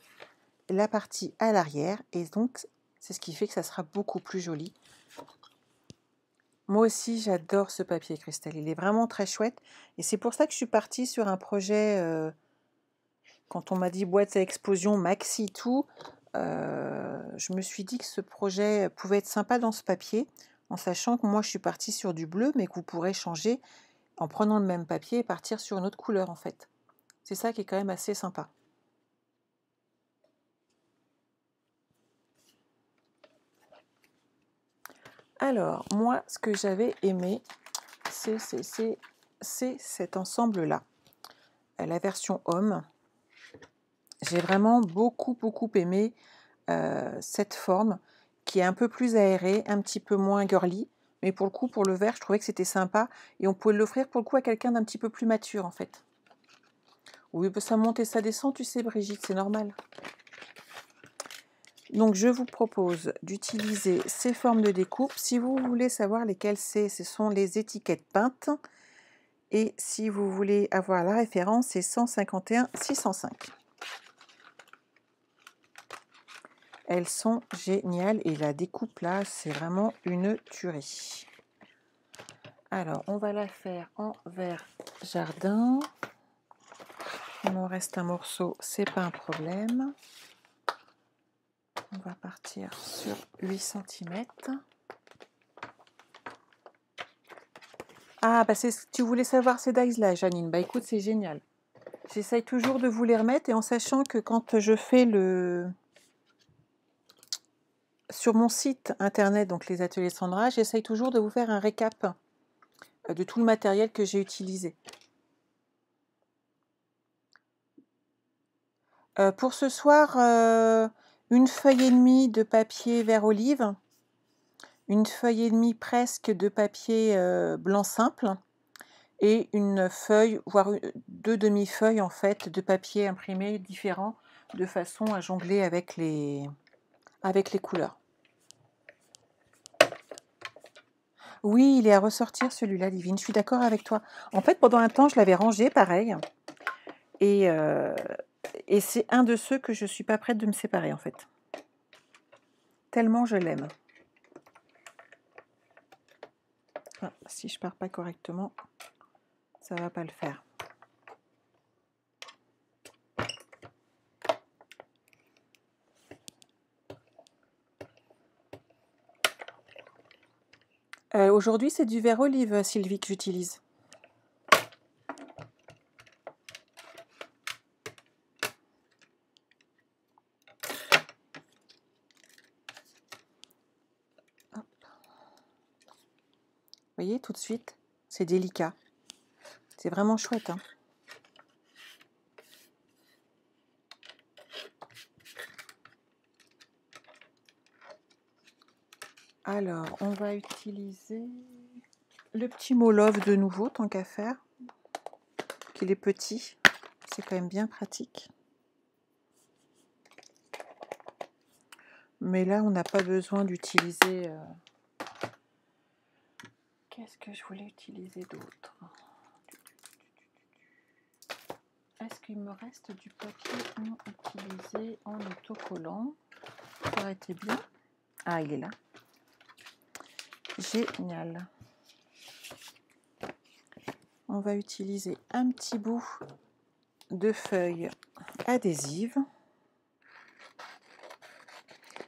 la partie à l'arrière et donc c'est ce qui fait que ça sera beaucoup plus joli. Moi aussi, j'adore ce papier cristal, il est vraiment très chouette et c'est pour ça que je suis partie sur un projet, quand on m'a dit boîte à explosion, maxi, tout, je me suis dit que ce projet pouvait être sympa dans ce papier, en sachant que moi je suis partie sur du bleu, mais que vous pourrez changer en prenant le même papier et partir sur une autre couleur en fait. C'est ça qui est quand même assez sympa. Alors, moi, ce que j'avais aimé, c'est cet ensemble-là, la version homme. J'ai vraiment beaucoup aimé cette forme qui est un peu plus aérée, un petit peu moins girly, mais pour le coup, pour le vert, je trouvais que c'était sympa et on pouvait l'offrir pour le coup à quelqu'un d'un petit peu plus mature en fait. Oui, ça monte et ça descend, tu sais Brigitte, c'est normal. Donc je vous propose d'utiliser ces formes de découpe. Si vous voulez savoir lesquelles ce sont les étiquettes peintes. Et si vous voulez avoir la référence, c'est 151-605. Elles sont géniales et la découpe là, c'est vraiment une tuerie. Alors, on va la faire en vert jardin. Il m'en reste un morceau, c'est pas un problème. On va partir sur 8 cm. Ah, bah tu voulais savoir ces dies-là, Janine. Bah écoute, c'est génial. J'essaye toujours de vous les remettre et en sachant que quand je fais sur mon site internet, donc les ateliers Sandra, j'essaye toujours de vous faire un récap de tout le matériel que j'ai utilisé. Pour ce soir, une feuille et demie de papier vert olive, une feuille et demie presque de papier blanc simple et une feuille, voire 2 demi-feuilles en fait, de papier imprimé différent de façon à jongler avec les couleurs. Oui, il est à ressortir celui-là, Divine, je suis d'accord avec toi. En fait, pendant un temps, je l'avais rangé, pareil. Et c'est un de ceux que je ne suis pas prête de me séparer, en fait. tellement je l'aime. Ah, si je pars pas correctement, ça va pas le faire. Aujourd'hui, c'est du vert olive, Sylvie, que j'utilise. Hop. Vous voyez, tout de suite, c'est délicat. C'est vraiment chouette, hein. Alors, on va utiliser le petit mot Love de nouveau, tant qu'à faire. Qu'il est petit, c'est quand même bien pratique. Mais là, on n'a pas besoin d'utiliser... Qu'est-ce que je voulais utiliser d'autre? Est-ce qu'il me reste du papier non utilisé en autocollant? Ça aurait été bien. Ah, il est là. Génial. On va utiliser un petit bout de feuille adhésive.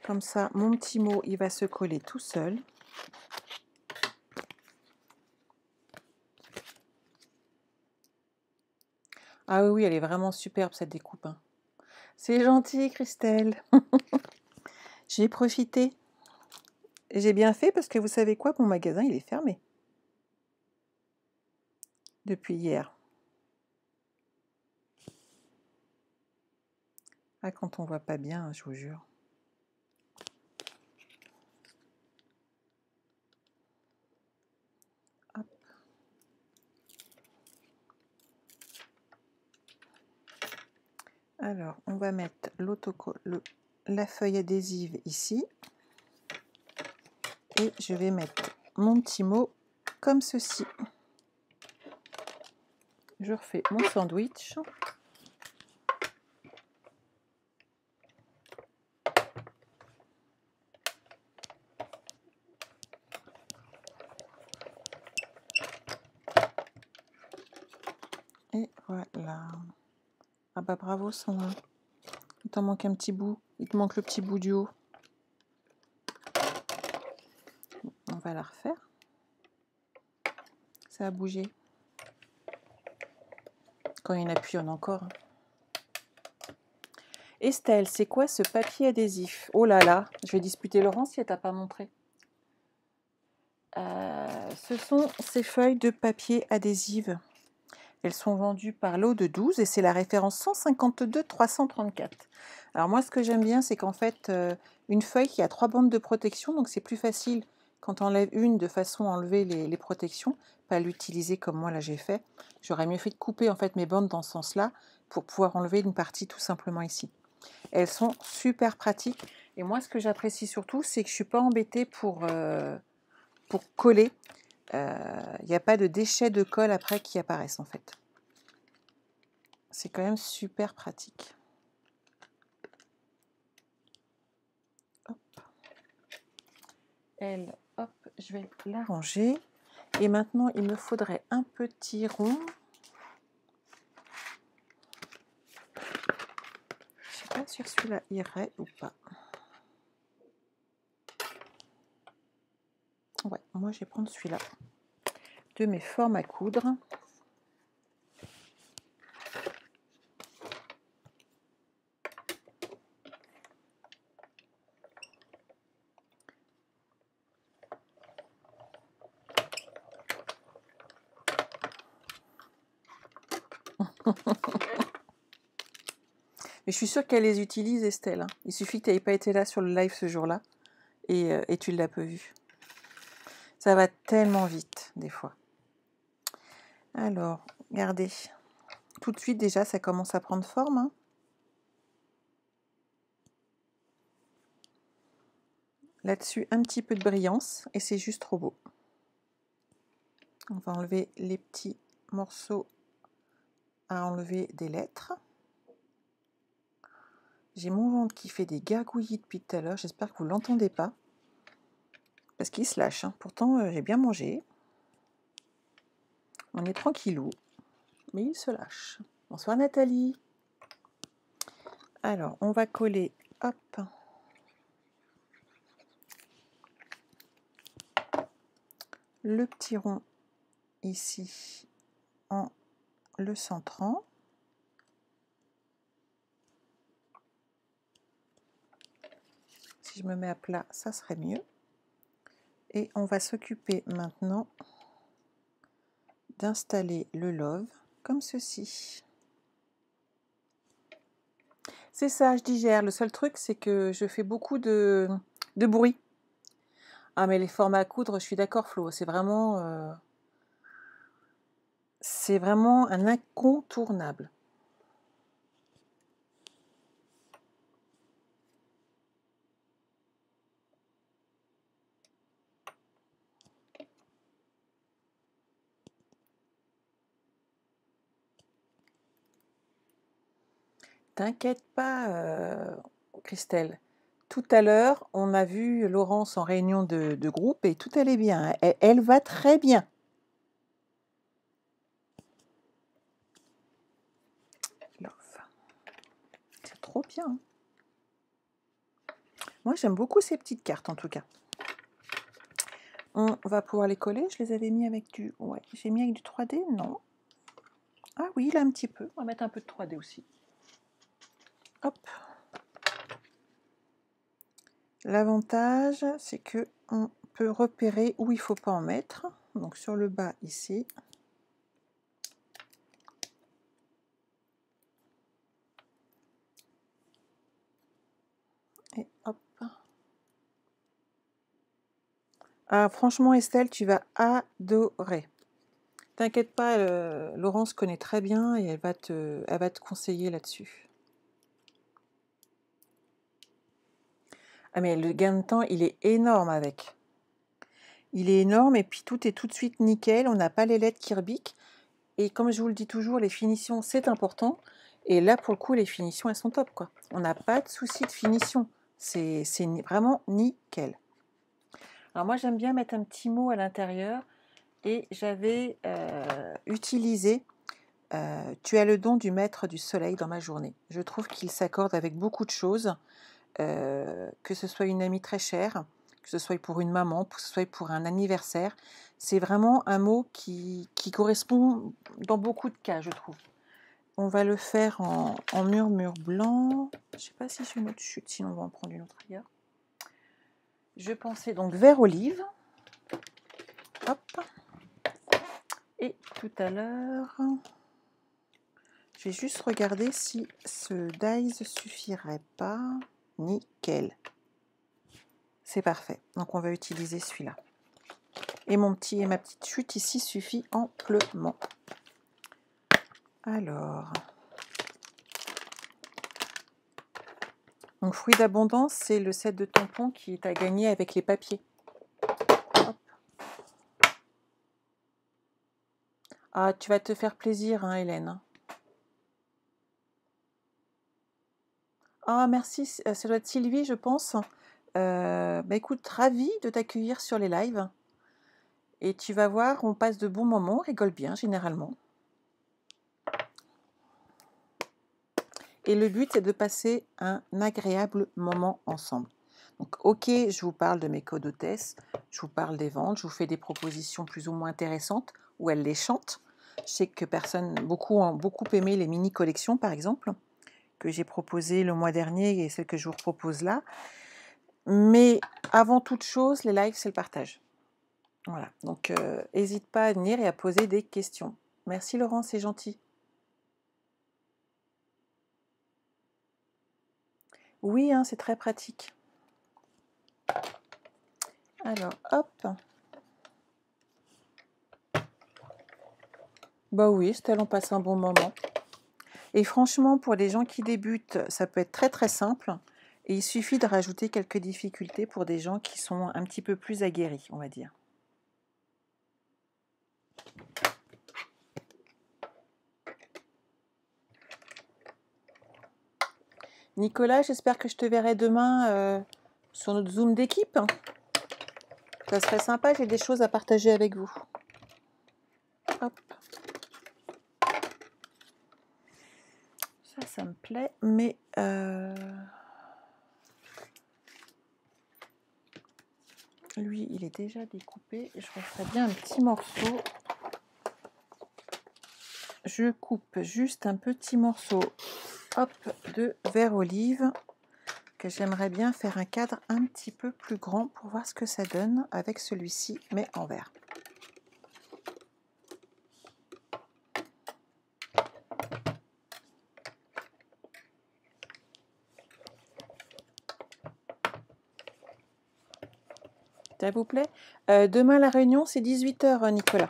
Comme ça, mon petit mot, il va se coller tout seul. Ah oui, elle est vraiment superbe cette découpe, hein. C'est gentil, Christelle. J'ai profité. J'ai bien fait parce que vous savez quoi, mon magasin, il est fermé. Depuis hier. Ah, quand on voit pas bien, je vous jure. Hop. Alors, on va mettre la feuille adhésive ici. Et je vais mettre mon petit mot comme ceci. Je refais mon sandwich. Et voilà. Ah bah bravo Sandra. Il t'en manque un petit bout. Il te manque le petit bout du haut. On va la refaire. Ça a bougé. Quand il y en a plus, il y en a encore. Estelle, c'est quoi ce papier adhésif? Oh là là, je vais disputer Laurent si elle t'a pas montré. Ce sont ces feuilles de papier adhésive. Elles sont vendues par lot de 12 et c'est la référence 152 334. Alors moi, ce que j'aime bien, c'est qu'en fait, une feuille qui a 3 bandes de protection, donc c'est plus facile quand on enlève une de façon à enlever les protections, pas l'utiliser comme moi là j'ai fait. J'aurais mieux fait de couper en fait mes bandes dans ce sens-là pour pouvoir enlever une partie tout simplement ici. Elles sont super pratiques et moi, ce que j'apprécie surtout, c'est que je ne suis pas embêtée pour coller. Il n'y a pas de déchets de colle après qui apparaissent en fait. C'est quand même super pratique. Hop. Elle, hop, je vais la ranger. Et maintenant, il me faudrait un petit rond. Je ne sais pas si celui-là irait ou pas. Ouais, moi je vais prendre celui-là. De mes formes à coudre. Mais je suis sûre qu'elle les utilise, Estelle, hein. Il suffit que tu n'aies pas été là sur le live ce jour-là et tu ne l'as pas vu. Ça va tellement vite, des fois. Alors, regardez. Tout de suite, déjà, ça commence à prendre forme, hein. Là-dessus, un petit peu de brillance et c'est juste trop beau. On va enlever les petits morceaux à enlever des lettres. J'ai mon ventre qui fait des gargouillis depuis tout à l'heure. J'espère que vous ne l'entendez pas. Parce qu'il se lâche. Hein. Pourtant, j'ai bien mangé. On est tranquillou. Mais il se lâche. Bonsoir Nathalie. Alors, on va coller, hop, le petit rond ici en le centrant. Si je me mets à plat, ça serait mieux. Et on va s'occuper maintenant d'installer le love comme ceci. C'est ça, je digère. Le seul truc, c'est que je fais beaucoup de bruit. Ah, mais les formats à coudre, je suis d'accord, Flo. C'est vraiment un incontournable. T'inquiète pas, Christelle. Tout à l'heure, on a vu Laurence en réunion de groupe et tout allait bien. Elle va très bien. C'est trop bien. Hein. Moi, j'aime beaucoup ces petites cartes, en tout cas. On va pouvoir les coller. Je les avais mis avec du... Ouais, j'ai mis avec du 3D, non. Ah oui, là, un petit peu. On va mettre un peu de 3D aussi. Hop. L'avantage, c'est que on peut repérer où il ne faut pas en mettre. Donc, sur le bas, ici. Et hop. Ah, franchement, Estelle, tu vas adorer. T'inquiète pas, Laurence connaît très bien et elle va te conseiller là-dessus. Ah mais le gain de temps, il est énorme avec. Il est énorme et puis tout est tout de suite nickel. On n'a pas les lettres qui rebiquent. Et comme je vous le dis toujours, les finitions, c'est important. Et là, pour le coup, les finitions, elles sont top, quoi. On n'a pas de souci de finition. C'est vraiment nickel. Alors moi, j'aime bien mettre un petit mot à l'intérieur. Et j'avais utilisé tu as le don du maître du soleil dans ma journée. Je trouve qu'il s'accorde avec beaucoup de choses, que ce soit une amie très chère, que ce soit pour une maman, que ce soit pour un anniversaire. C'est vraiment un mot qui correspond dans beaucoup de cas, je trouve. On va le faire en murmure blanc. Je ne sais pas si j'ai une autre chute, sinon on va en prendre une autre ailleurs. Je pensais donc vert olive. Hop. Et tout à l'heure... Je vais juste regarder si ce dies suffirait pas. Nickel. C'est parfait. Donc on va utiliser celui-là. Et ma petite chute ici suffit amplement. Alors. Donc fruits d'abondance, c'est le set de tampons qui est à gagner avec les papiers. Hop. Ah, tu vas te faire plaisir, hein, Hélène. Ah, merci. Ça doit être Sylvie, je pense. Écoute, ravie de t'accueillir sur les lives. Et tu vas voir, on passe de bons moments, on rigole bien généralement. Et le but, c'est de passer un agréable moment ensemble. Donc, ok, je vous parle de mes codes hôtesses, je vous parle des ventes, je vous fais des propositions plus ou moins intéressantes où elles les chantent. Je sais que beaucoup ont beaucoup aimé les mini-collections, par exemple, que j'ai proposées le mois dernier et celles que je vous propose là. Mais avant toute chose, les lives, c'est le partage. Voilà, donc n'hésite pas à venir et à poser des questions. Merci Laurent, c'est gentil. Oui, hein, c'est très pratique. Alors, hop. Bah oui, Estelle, on passe un bon moment. Et franchement, pour les gens qui débutent, ça peut être très très simple. Et il suffit de rajouter quelques difficultés pour des gens qui sont un petit peu plus aguerris, on va dire. Nicolas, j'espère que je te verrai demain sur notre Zoom d'équipe. Ça serait sympa, j'ai des choses à partager avec vous. Hop. Ça me plaît, mais lui, il est déjà découpé. Je referai bien un petit morceau. Je coupe juste un petit morceau, hop, de vert olive, que j'aimerais bien faire un cadre un petit peu plus grand pour voir ce que ça donne avec celui-ci, mais en vert. Ça vous plaît? Demain, la réunion, c'est 18 h, Nicolas.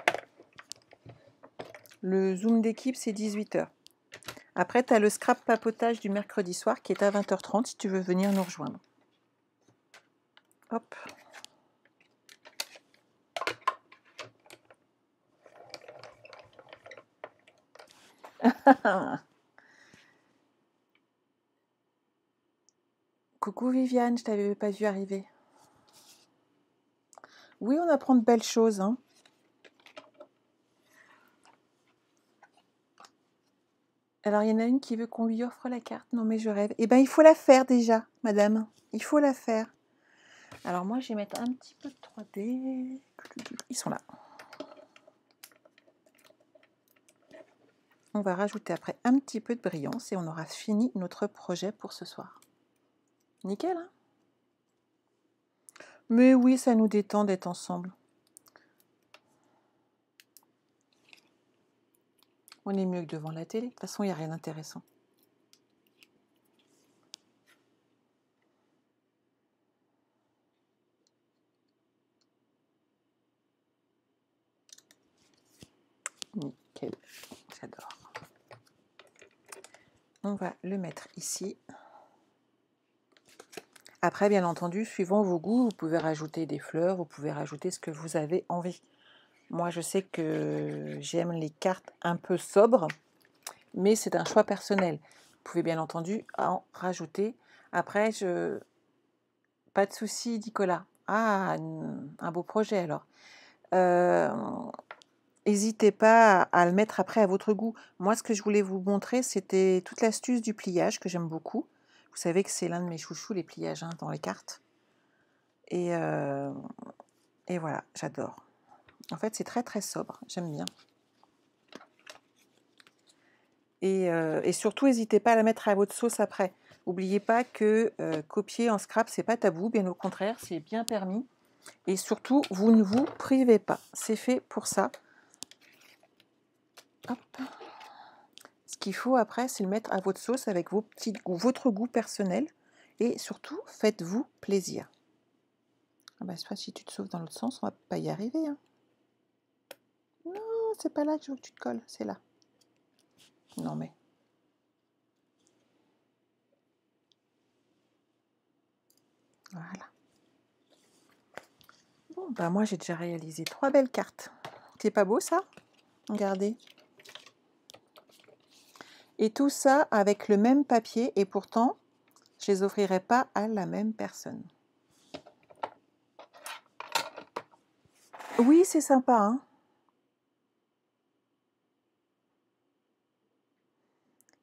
Le Zoom d'équipe, c'est 18 h. Après, tu as le scrap papotage du mercredi soir qui est à 20 h 30 si tu veux venir nous rejoindre. Hop. Coucou Viviane, je t'avais pas vu arriver. Oui, on apprend de belles choses, hein. Alors, il y en a une qui veut qu'on lui offre la carte. Non, mais je rêve. Eh bien, il faut la faire déjà, madame. Il faut la faire. Alors, moi, je vais mettre un petit peu de 3D. Ils sont là. On va rajouter après un petit peu de brillance et on aura fini notre projet pour ce soir. Nickel, hein? Mais oui, ça nous détend d'être ensemble. On est mieux que devant la télé. De toute façon, il n'y a rien d'intéressant. Nickel. J'adore. On va le mettre ici. Après, bien entendu, suivant vos goûts, vous pouvez rajouter des fleurs, vous pouvez rajouter ce que vous avez envie. Moi, je sais que j'aime les cartes un peu sobres, mais c'est un choix personnel. Vous pouvez bien entendu en rajouter. Après, pas de souci, Nicolas. Ah, un beau projet alors. N'hésitez pas à le mettre après à votre goût. Moi, ce que je voulais vous montrer, c'était toute l'astuce du pliage que j'aime beaucoup. Vous savez que c'est l'un de mes chouchous, les pliages, hein, dans les cartes. Et voilà, j'adore. En fait, c'est très très sobre, j'aime bien. Et surtout, n'hésitez pas à la mettre à votre sauce après. N'oubliez pas que copier en scrap, c'est pas tabou, bien au contraire, c'est bien permis. Et surtout, vous ne vous privez pas. C'est fait pour ça. Hop. Ce qu'il faut après, c'est le mettre à votre sauce avec vos petits goûts, votre goût personnel. Et surtout, faites-vous plaisir. Ah bah, soit si tu te sauves dans l'autre sens, on va pas y arriver. Hein. Non, c'est pas là que je veux que tu te colles, c'est là. Non mais. Voilà. Bon, bah moi j'ai déjà réalisé 3 belles cartes. C'est pas beau ça? Regardez. Et tout ça avec le même papier et pourtant, je les offrirai pas à la même personne. Oui, c'est sympa, hein?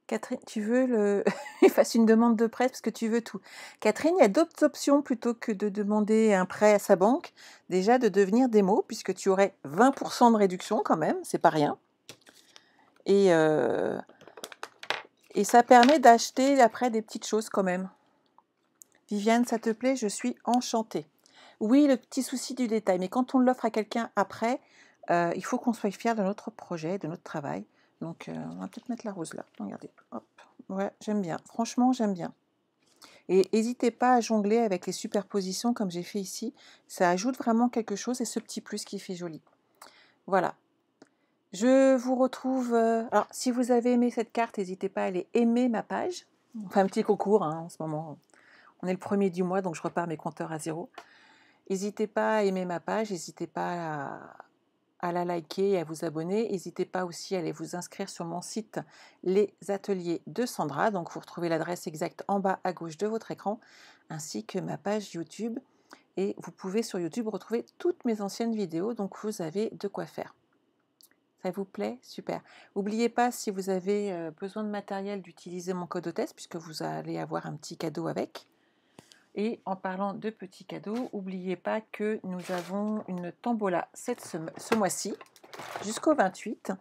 Catherine, tu veux le... Il fasse une demande de prêt parce que tu veux tout. Catherine, il y a d'autres options plutôt que de demander un prêt à sa banque. Déjà de devenir démo puisque tu aurais 20% de réduction quand même, c'est pas rien. Et ça permet d'acheter après des petites choses quand même. Viviane, ça te plaît? Je suis enchantée. Oui, le petit souci du détail, mais quand on l'offre à quelqu'un après, il faut qu'on soit fier de notre projet, de notre travail. Donc, on va peut-être mettre la rose là. Regardez, hop. Ouais, j'aime bien. Franchement, j'aime bien. Et n'hésitez pas à jongler avec les superpositions comme j'ai fait ici. Ça ajoute vraiment quelque chose et ce petit plus qui fait joli. Voilà. Je vous retrouve... alors, si vous avez aimé cette carte, n'hésitez pas à aller aimer ma page. Enfin, un petit concours hein, en ce moment. On est le 1er du mois, donc je repars mes compteurs à 0. N'hésitez pas à aimer ma page, n'hésitez pas à la liker et à vous abonner. N'hésitez pas aussi à aller vous inscrire sur mon site Les Ateliers de Sandra. Donc vous retrouvez l'adresse exacte en bas à gauche de votre écran, ainsi que ma page YouTube. Et vous pouvez sur YouTube retrouver toutes mes anciennes vidéos, donc vous avez de quoi faire. Ça vous plaît? Super. N'oubliez pas, si vous avez besoin de matériel, d'utiliser mon code hôtesse, puisque vous allez avoir un petit cadeau avec. Et en parlant de petits cadeaux, n'oubliez pas que nous avons une tombola ce mois-ci, jusqu'au 28,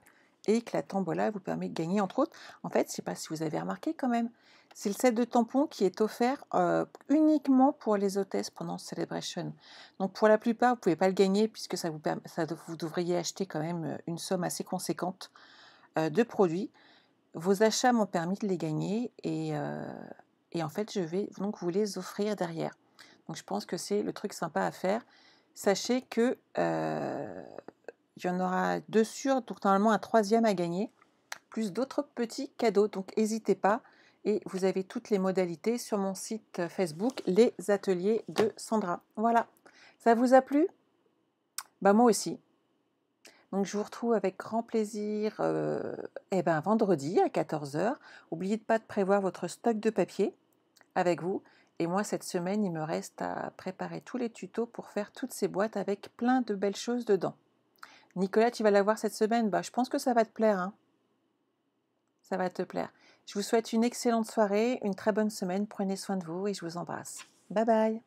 et que la tombola vous permet de gagner, entre autres, en fait, je ne sais pas si vous avez remarqué quand même, c'est le set de tampons qui est offert uniquement pour les hôtesses pendant Celebration. Donc pour la plupart, vous ne pouvez pas le gagner, puisque vous devriez acheter quand même une somme assez conséquente de produits. Vos achats m'ont permis de les gagner, et en fait, je vais donc vous les offrir derrière. Donc je pense que c'est le truc sympa à faire. Sachez que il y en aura 2 sûrs, donc normalement un 3e à gagner, plus d'autres petits cadeaux. Donc n'hésitez pas, et vous avez toutes les modalités sur mon site Facebook, Les Ateliers de Sandra. Voilà, ça vous a plu? Bah moi aussi. Donc je vous retrouve avec grand plaisir vendredi à 14 h. N'oubliez pas de prévoir votre stock de papier avec vous. Et moi, cette semaine, il me reste à préparer tous les tutos pour faire toutes ces boîtes avec plein de belles choses dedans. Nicolas, tu vas la voir cette semaine? Bah, je pense que ça va te plaire, hein. Ça va te plaire. Je vous souhaite une excellente soirée, une très bonne semaine. Prenez soin de vous et je vous embrasse. Bye bye.